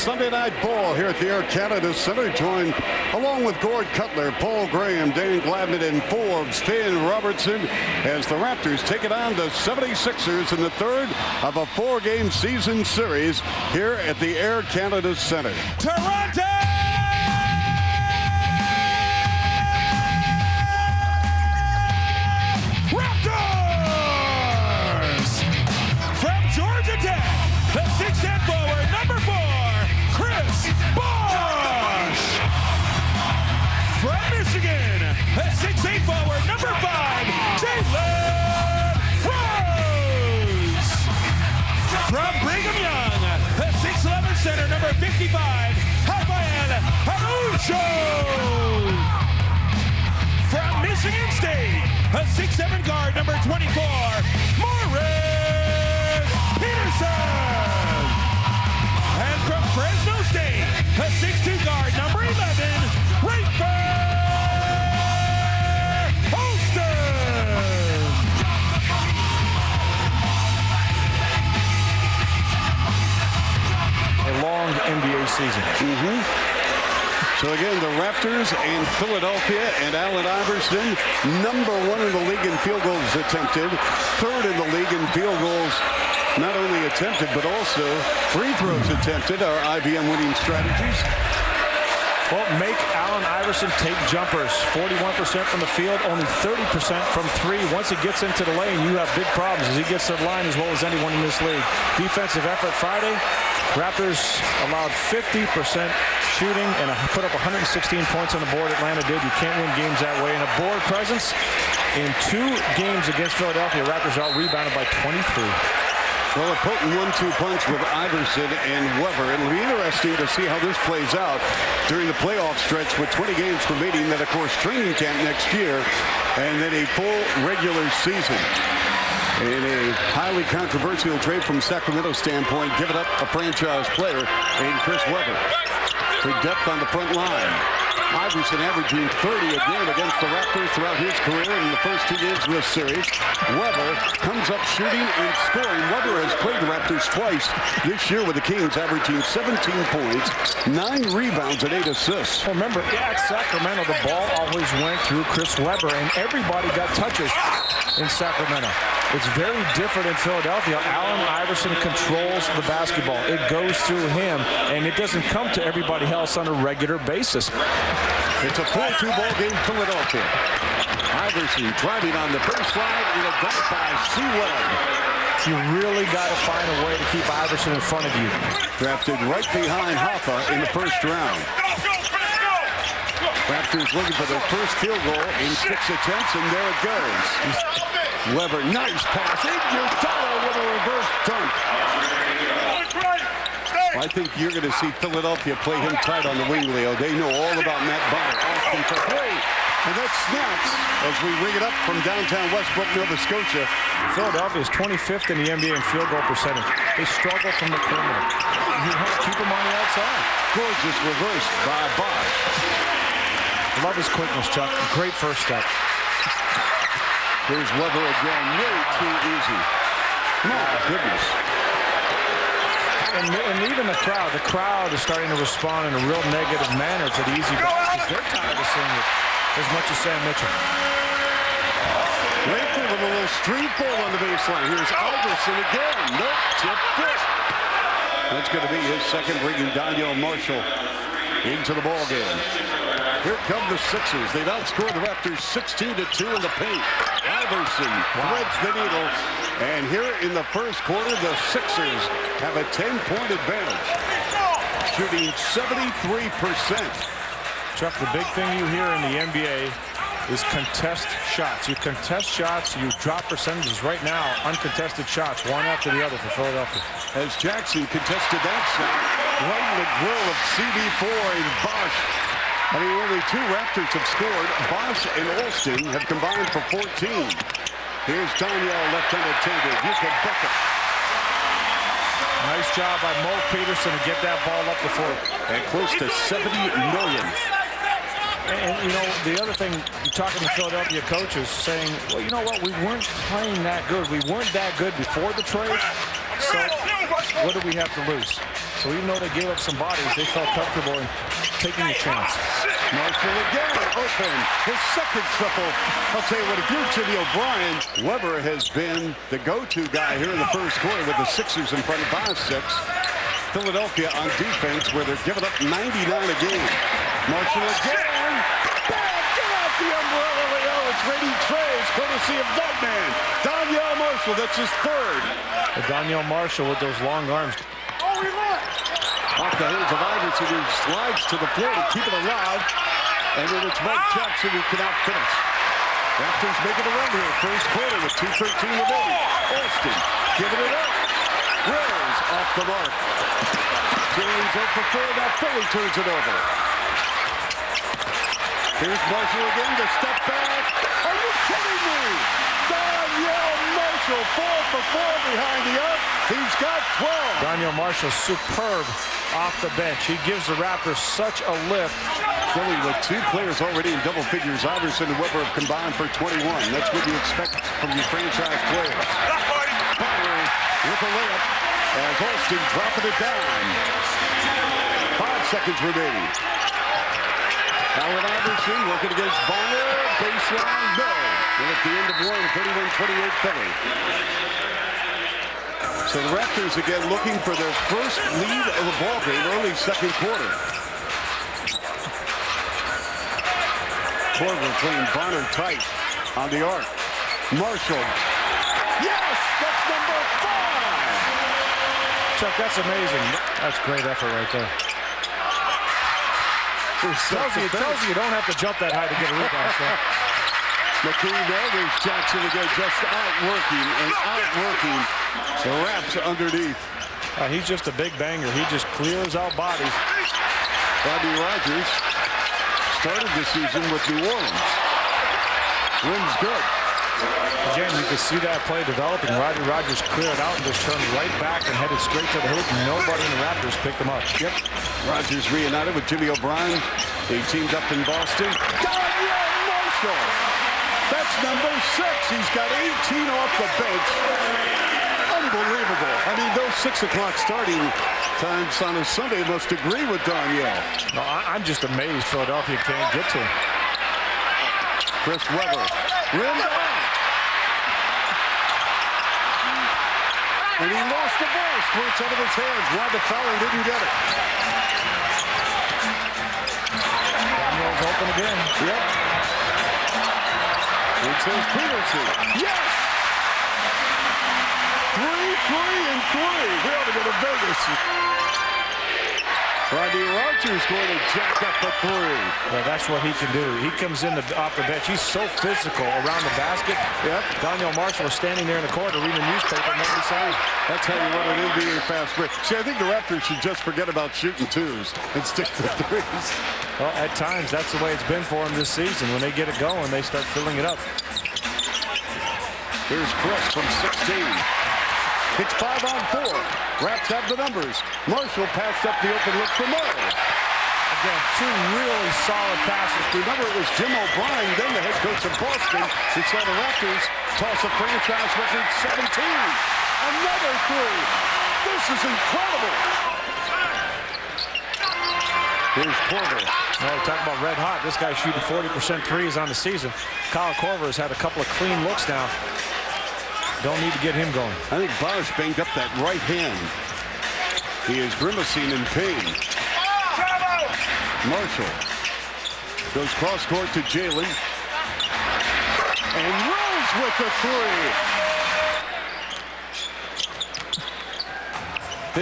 Sunday Night Ball here at the Air Canada Center, joined along with Gord Cutler, Paul Graham, Dan Glavine, and Forbes, Finn Robertson, as the Raptors take it on the 76ers in the third of a four-game season series here at the Air Canada Center. Toronto! Raptors! From Georgia Tech, the 6'10" forward, number 4, Chris Bosh! From Michigan, the 6'8" forward, number 5, Jalen Rose! From Brigham Young, the 6'11" center, number 55, Rafael Arujo! From Michigan State, a 6'7" guard, number 24, Morris Peterson! And from Fresno State, a 6'2" guard, number 11, Rafer Holston! A long NBA season. So again, the Raptors and Philadelphia and Allen Iverson, number 1 in the league in field goals attempted, 3rd in the league in field goals not only attempted but also free throws attempted, our IBM winning strategies. Well, make Allen Iverson take jumpers. 41% from the field, only 30% from 3. Once he gets into the lane, you have big problems as he gets to the line as well as anyone in this league. Defensive effort Friday. Raptors allowed 50% shooting and put up 116 points on the board. Atlanta did. You can't win games that way. And a board presence in 2 games against Philadelphia. Raptors out-rebounded by 23. Well, a potent 1-2 punch with Iverson and Weber. It'll be interesting to see how this plays out during the playoff stretch with 20 games remaining, then, of course, training camp next year, and then a full regular season. In a highly controversial trade from Sacramento standpoint, giving up a franchise player in Chris Weber for depth on the front line. Iverson averaging 30 a game against the Raptors throughout his career in the first 2 games of this series. Weber comes up shooting and scoring. Weber has played the Raptors twice this year with the Kings, averaging 17 points, 9 rebounds, and 8 assists. Well, remember, at Sacramento, the ball always went through Chris Weber, and everybody got touches in Sacramento. It's very different in Philadelphia. Allen Iverson controls the basketball. It goes through him, and it doesn't come to everybody else on a regular basis. It's a 4-2 ball game, Philadelphia. Iverson driving on the baseline in a dunk by Sewell. You really got to find a way to keep Iverson in front of you. Drafted right behind Hoffa in the first round. Raptors looking for their first field goal in 6 attempts, and there it goes. Weber, nice pass. Iguodala with a reverse dunk. I think you're going to see Philadelphia play him tight on the wing, Leo. They know all about Matt Bonner. Austin for 3. And that snaps as we ring it up from downtown Westbrook, Nova Scotia. Philadelphia is 25th in the NBA in field goal percentage. They struggle from the perimeter. You have to keep them on the outside. Gorgeous reverse by Bosh. Love his quickness, Chuck. Great first step. Here's Weber again. Way too easy. My goodness. And even the crowd is starting to respond in a real negative manner to the easy baskets. They're tired of seeing it as much as Sam Mitchell. Laker with a little street ball on the baseline. Here's Iverson again. Nope, tip fit. That's going to be his second, bringing Donyell Marshall into the ball game. Here come the Sixers. They've outscored the Raptors 16-2 in the paint. Iverson threads the needle. And here in the first quarter, the Sixers have a 10-point advantage, shooting 73%. Chuck, the big thing you hear in the NBA is contest shots. You contest shots, you drop percentages. Right now, uncontested shots, one after the other for Philadelphia. As Jackson contested that shot, right in the grill of CB4 and Bosh. I mean, only 2 Raptors have scored. Bosh and Alston have combined for 14. Here's Donyell left unattended. You can bucket. Nice job by Mo Peterson to get that ball up the floor. And close to 70 million. And, you know, the other thing, you're talking to Philadelphia coaches saying, well, you know what, we weren't playing that good. We weren't that good before the trade. So what do we have to lose? So even though they gave up some bodies, they felt comfortable in taking a chance. Marshall again, open. His second triple. I'll tell you what, if you're Jimmy O'Brien, Weber has been the go-to guy here in the first quarter with the Sixers in front by 6. Philadelphia on defense where they're giving up 99 a game. Marshall again. Get out the umbrella, Leo. It's Brady Trays, courtesy of that man. Donyell Marshall, that's his third. Donyell Marshall with those long arms. Off the hands of Iverson, who slides to the floor to keep it alive. And then it's Mike Jackson who cannot finish. Raptors making a run here. First quarter with 2:13 remaining. Austin giving it up. Rose off the mark. James up for 4. Now Philly turns it over. Here's Marshall again to step back. Are you kidding me? Donyell Marshall 4 for 4 behind the arc. He's got 12. Donyell Marshall superb off the bench. He gives the Raptors such a lift. Philly with 2 players already in double figures. Iverson and Weber have combined for 21. That's what you expect from your franchise players. Bonner with a layup as Austin dropping it down. 5 seconds remaining. Allen Iverson working against Bonner. Baseline, no. And at the end of one, 31-28 Philly. So the Raptors again looking for their first lead of the ballgame early second quarter. Korver playing Bonner tight on the arc. Marshall. Yes, that's number 5. Chuck, that's amazing. That's great effort right there. It tells you you don't have to jump that high to get a rebound. McKee there, there's Jackson again, just outworking and outworking the Raps underneath. He's just a big banger. He just clears out bodies. Rodney Rogers started the season with New Orleans. Rim's good. Again, you can see that play developing. Rodney Rogers cleared out and just turned right back and headed straight to the hoop. Nobody in the Raptors picked him up. Yep. Rogers reunited with Jimmy O'Brien. They teamed up in Boston. Donyell Marshall. That's number 6. He's got 18 off the bench. Unbelievable. I mean, those 6 o'clock starting times on a Sunday must agree with Donyell. No, I'm just amazed Philadelphia can't get to him. Chris Webber. Rim out. And he lost the ball. Squirts out of his hands. Wanda Fowler didn't get it. Donyell's open again. Yep. It says Peterson. Yes! 3, 3, and 3. We ought to go to Vegas. Rodney Rogers going to jack up a 3. Well, that's what he can do. He comes in off the bench. He's so physical around the basket. Yep. Donyell Marshall was standing there in the corner reading a newspaper and nobody saw him. That's how you run an NBA fast break. See, I think the Raptors should just forget about shooting 2s and stick to 3s. Well, at times, that's the way it's been for them this season. When they get it going, they start filling it up. Here's Chris from 16. It's 5 on 4. Raps have the numbers. Marshall passed up the open look for Moore. Again, 2 really solid passes. Remember, it was Jim O'Brien, then the head coach of Boston, who saw the Raptors toss a franchise record 17. Another 3. This is incredible. Here's Korver. Oh, talk about red hot. This guy's shooting 40% threes on the season. Kyle Korver has had a couple of clean looks now. Don't need to get him going. I think Bosch banged up that right hand. He is grimacing in pain. Marshall goes cross court to Jalen. And Rose with the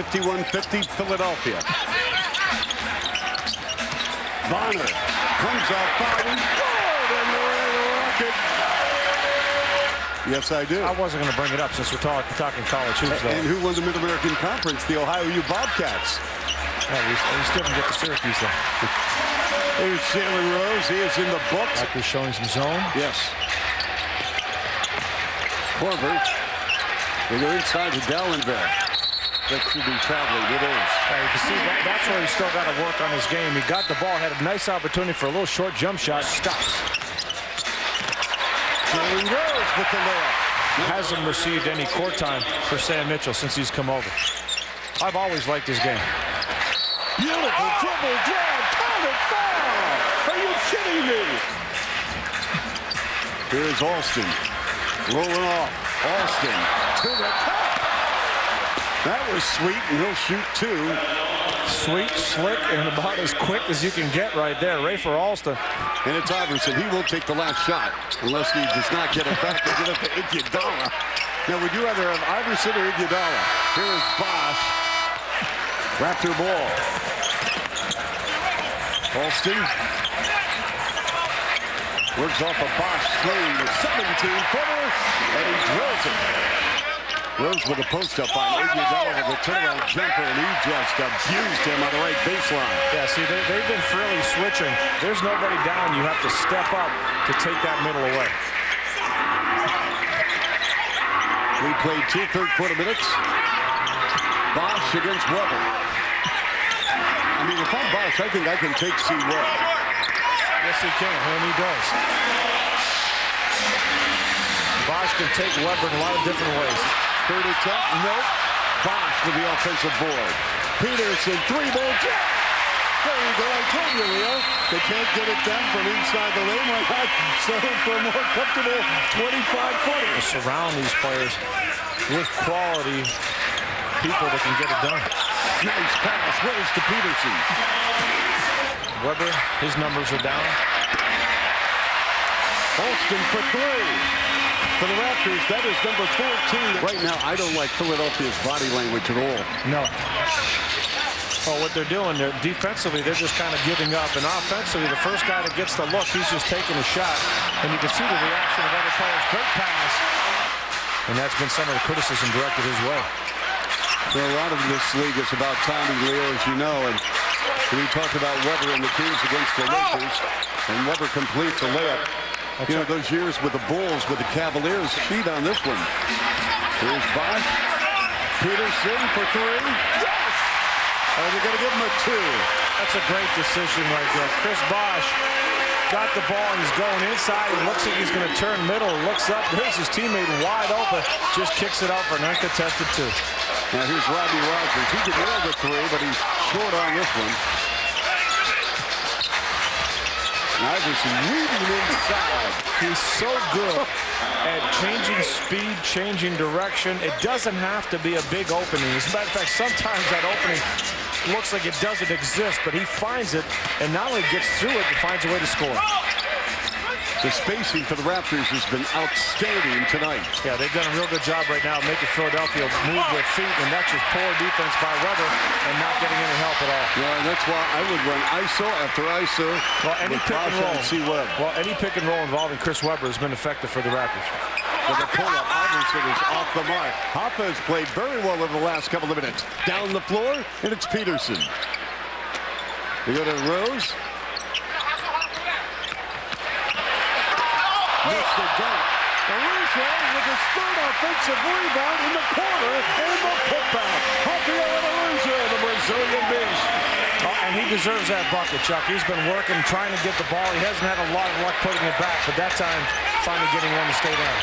3. 51-50 Philadelphia. Bonner comes out fouling. Good, and the rocket. Yes, I do. I wasn't going to bring it up since we're talking college hoops, though. And who won the Mid-American Conference? The Ohio U Bobcats. Yeah, we still can get to Syracuse, though. There's Jalen Rose. He is in the books. After showing some zone. Yes. Korver. They go inside to Dallenberg. That should be traveling. It is. You can see that's where he's still got to work on his game. He got the ball, had a nice opportunity for a little short jump shot. Stops. Jalen Rose with the layup. Hasn't received any court time for Sam Mitchell since he's come over. I've always liked his game. Beautiful dribble drive. Count it, foul. Are you kidding me? Here's Alston. Rolling off. Alston to the top. That was sweet, and he'll shoot two. Sweet, slick, and about as quick as you can get right there. Ray for Alston. And it's Iverson. He will take the last shot unless he does not get it back to get it to Iguodala. Now, would you rather have Iverson or Iguodala? Here is Bosch. Raptor ball. Alston works off a Bosch screen. The 17-footer, and he drills it. Rose with a post-up on Iguodala with a turnaround jumper, and he just abused him on the right baseline. Yeah, see, they've been freely switching. There's nobody down. You have to step up to take that middle away. We played 2 third-quarter minutes. Bosch against Weber. I mean, if I'm Bosch, I think I can take C. Webb. Yes, he can, and he does. Bosch can take Weber in a lot of different ways. Third attempt, nope. Bosch with the offensive board. Peterson, 3-ball jump. There you go. I told you, Leo. They can't get it done from inside the lane. Why not settle for a more comfortable 25-footer? Surround these players with quality people that can get it done. Nice pass. Rose to Peterson. Weber, his numbers are down. Alston for 3. For the Raptors, that is number 14. Right now, I don't like Philadelphia's body language at all. No. Well, what they're doing, defensively, they're just kind of giving up. And offensively, the first guy that gets the look, he's just taking a shot. And you can see the reaction of other players. Great pass. And that's been some of the criticism directed his way. Well, a lot of this league is about timing, Leo, as you know. And we talked about Weber and the Kings against the Lakers. And Weber completes a layup. You know, those years with the Bulls, with the Cavaliers, cheat on this one. Here's Bosch. Peterson for 3. Yes! And they're going to give him a 2. That's a great decision right there. Chris Bosch got the ball. He's going inside. He looks like he's going to turn middle. Looks up. There's his teammate wide open. Just kicks it out for an uncontested 2. Now here's Rodney Rogers. He could nail the 3, but he's short on this one. Iverson weaving inside. He's so good at changing speed, changing direction. It doesn't have to be a big opening. As a matter of fact, sometimes that opening looks like it doesn't exist, but he finds it, and not only gets through it, but finds a way to score. The spacing for the Raptors has been outstanding tonight. Yeah, they've done a real good job right now of making Philadelphia move their feet, and that's just poor defense by Weber and not getting any help at all. Yeah, and that's why I would run ISO after ISO. Well, any pick and roll. C-Webb. Well, any pick and roll involving Chris Weber has been effective for the Raptors. With the pull-up, Iverson is off the mark. Hoffa has played very well over the last couple of minutes. Down the floor, and it's Peterson. They go to Rose. Missed the dunk. Arujo with a third offensive rebound in the corner and the putback. Rafael Arujo, the Brazilian beast. Oh, and he deserves that bucket, Chuck. He's been working, trying to get the ball. He hasn't had a lot of luck putting it back, but that time, finally getting one to stay down.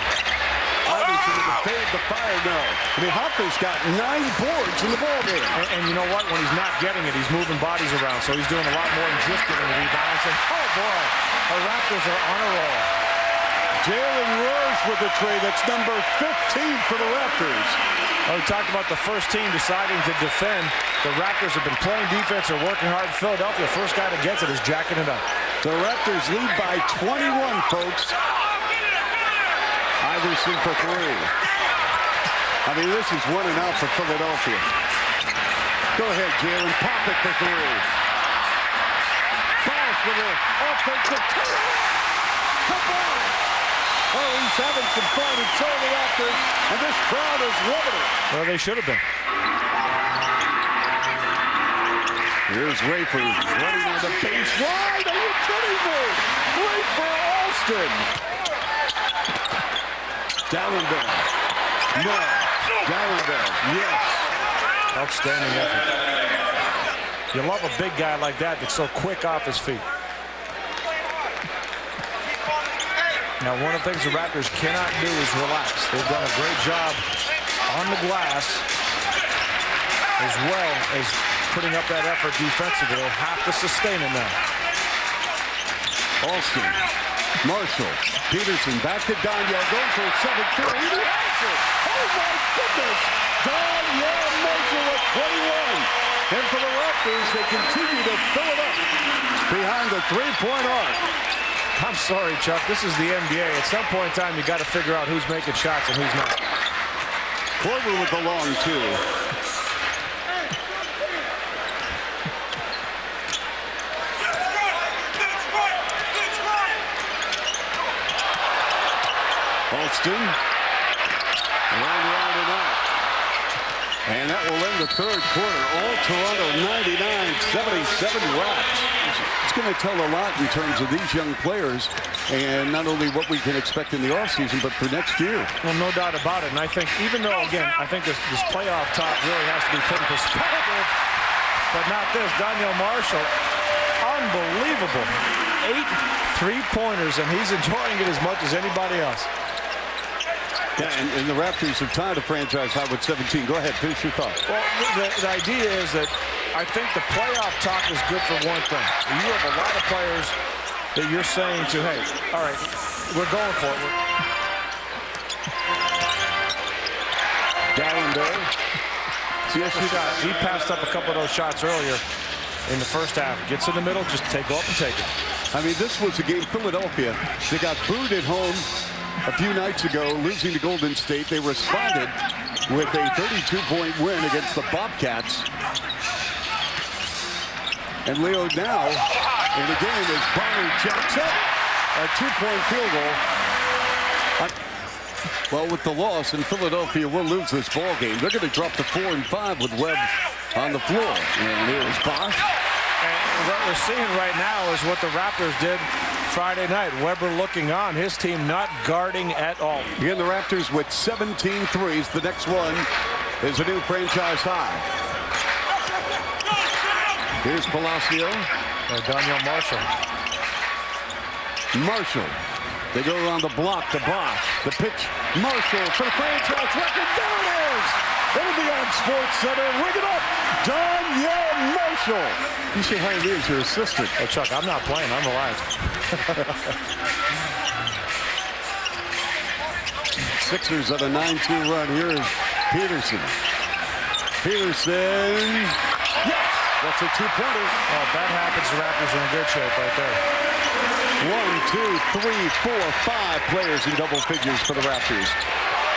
Obviously, to fade the fire, no. I mean, Hoffa's got 9 boards in the ball game. And you know what? When he's not getting it, he's moving bodies around, so he's doing a lot more than just getting the rebounds. And, oh, boy, the Raptors are on a roll. Jalen Rose with a tray. That's number 15 for the Raptors. Oh, we talked about the first team deciding to defend. The Raptors have been playing defense or working hard. Philadelphia, the first guy that gets it is jacking it up. The Raptors lead by 21, folks. Iverson for 3. I mean, this is 1 and out for Philadelphia. Go ahead, Jalen. Pop it for 3. Bosch with an offensive turnover. Come on. Oh, he's having some fun, and so are the Raptors, and this crowd is loving it. Well, they should have been. Here's Rafer running on the baseline. Are you kidding me? Rafer Alston. Dallenberg. No. Dallenberg. Yes. Outstanding effort. You love a big guy like that that's so quick off his feet. Now, one of the things the Raptors cannot do is relax. They've done a great job on the glass as well as putting up that effort defensively. They'll have to sustain it now. Alston, Marshall, Peterson back to Donyell, going for a 7-3. He has it. Oh my goodness! Donyell Marshall at 21. And for the Raptors, they continue to fill it up behind the three-point arc. I'm sorry, Chuck. This is the NBA. At some point in time, you got to figure out who's making shots and who's not. Korver with the long two. Alston. Around and out. And that will end the third quarter. All Toronto 99-77 Raps. It's going to tell a lot in terms of these young players and not only what we can expect in the offseason, but for next year. Well, no doubt about it. And I think, even though, again, I think this playoff talk really has to be put in perspective, but not this. Donyell Marshall, unbelievable. 8 3-pointers, and he's enjoying it as much as anybody else. Yeah, and the Raptors have tied a franchise high with 17. Go ahead, finish your thought. Well, the idea is that I think the playoff talk is good for one thing. You have a lot of players that you're saying to, hey, all right, we're going for it. Gallinday. Yes, he passed up a couple of those shots earlier in the first half. Gets in the middle, just go up and take it. I mean, this was a game, Philadelphia. They got booed at home a few nights ago, losing to Golden State. They responded with a 32-point win against the Bobcats. And Leo now in the game is Bonner jacks up a 2-point field goal. Well, with the loss, and Philadelphia will lose this ball game. They're going to drop to 4 and 5 with Webb on the floor. And here's Bosch. And what we're seeing right now is what the Raptors did Friday night. Webber looking on, his team not guarding at all. Again, the Raptors with 17 threes. The next one is a new franchise high. Here's Palacio. Donyell Marshall. Marshall. They go around the block to Bosch. The pitch. Marshall for the franchise record. There it is. It'll be on Sports Center. Ring it up. Donyell Marshall. You say hi to me as your assistant. Oh, Chuck, I'm not playing. I'm alive. Sixers on a 9-2 run. Here is Peterson. Peterson. Yes! That's a 2-pointer. Oh, if that happens, the Raptors are in good shape right there. 1, 2, 3, 4, 5 players in double figures for the Raptors.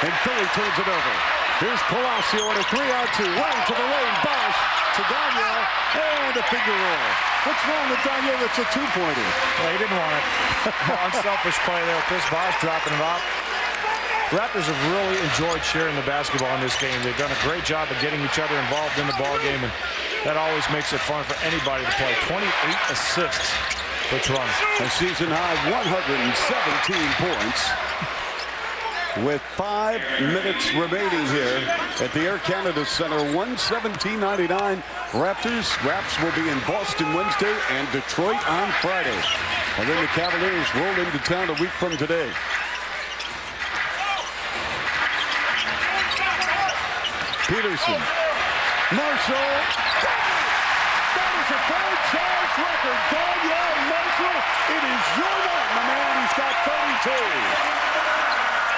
And Philly turns it over. Here's Palacio on a 3-out-2. Right to the lane. Bosch to Donyell. And a finger roll. What's wrong with Donyell? It's a 2-pointer. Well, he didn't want it. Unselfish play there. Chris Bosch dropping it off. Raptors have really enjoyed sharing the basketball in this game. They've done a great job of getting each other involved in the ball game, and that always makes it fun for anybody to play. 28 assists for Toronto. A season high 117 points. With 5 minutes remaining here at the Air Canada Center. 117-99 Raptors. Raps will be in Boston Wednesday and Detroit on Friday. And then the Cavaliers roll into town a week from today. Peterson. Marshall. That is a franchise record. Donyell Marshall. It is your night, my man. He's got 32.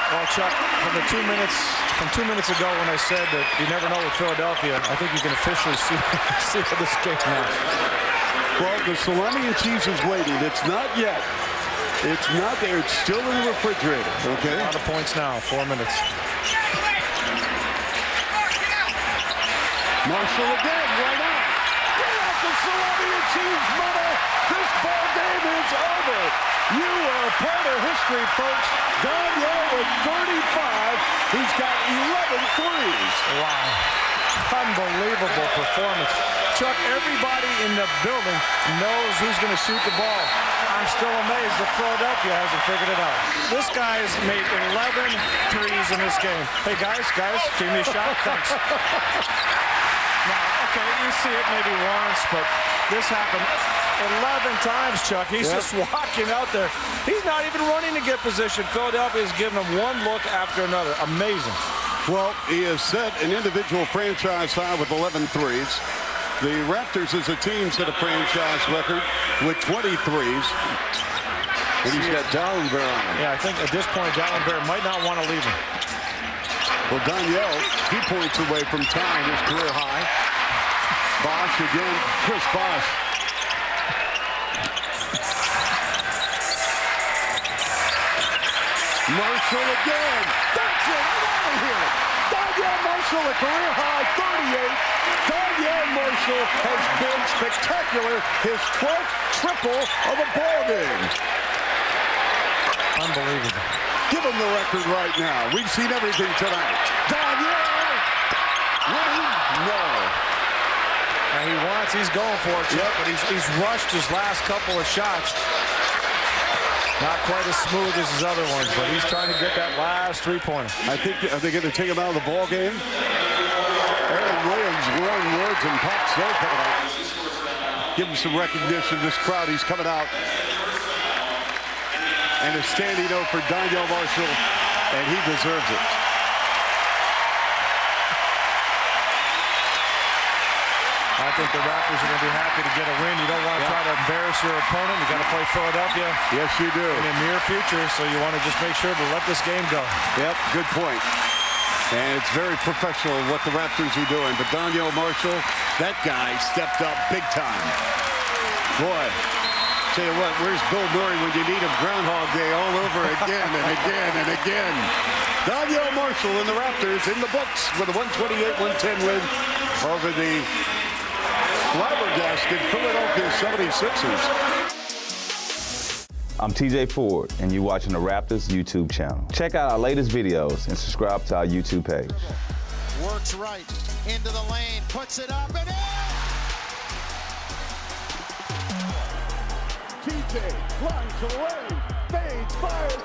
Well, Chuck, from 2 minutes ago when I said that you never know with Philadelphia, I think you can officially see how this game now. Well, the salami and cheese is waiting. It's not yet. It's not there. It's still in the refrigerator. Okay. A lot of points now. 4 minutes. Marshall again, right on. Get out the salami and cheese, mother. This ball game is over. You are a part of history, folks. Donyell with 35. He's got 11 threes. Wow. Unbelievable performance. Chuck, everybody in the building knows who's going to shoot the ball. I'm still amazed that Philadelphia hasn't figured it out. This guy has made 11 threes in this game. Hey, guys, give me a shot. Thanks. Now, okay, you see it maybe once, but this happened 11 times, Chuck. He's just walking out there. He's not even running to get position. Philadelphia's giving him one look after another. Amazing. Well, he has set an individual franchise high with 11 threes. The Raptors as a team set a franchise record with 23s. And he's got Dallenberg on him. Yeah, I think at this point, Dallenberg might not want to leave him. Well, Donyell, 2 points away from tying his career high. Bosh again, Chris Bosh. Marshall again. That's it. I'm out of here. Donyell Marshall, a career high 38. Donyell Marshall has been spectacular. His 12th triple of a ball game. Unbelievable. Give him the record right now. We've seen everything tonight. Donyell! Will he? No. And he's going for it, Chip, but he's rushed his last couple of shots. Not quite as smooth as his other ones, but he's trying to get that last three-pointer. I think, are they going to take him out of the ball game? Aaron Williams, Warren Woods, and Pop Snow coming out. Give him some recognition. This crowd, he's coming out. And a standing O for Donyell Marshall, and he deserves it. I think the Raptors are going to be happy to get a win. You don't want to try to embarrass your opponent. You got to play Philadelphia. Yes, you do. In the near future, so you want to just make sure to let this game go. Yep, good point. And it's very professional what the Raptors are doing. But Donyell Marshall, that guy stepped up big time. Boy, tell you what, where's Bill Murray when you need him? Groundhog Day all over again and again and again. Donyell Marshall and the Raptors in the books with a 128-110 win over the flabbergasted Philadelphia 76ers. I'm TJ Ford, and you're watching the Raptors YouTube channel. Check out our latest videos and subscribe to our YouTube page. Works right into the lane, puts it up and in! TJ flies away, fades, fires,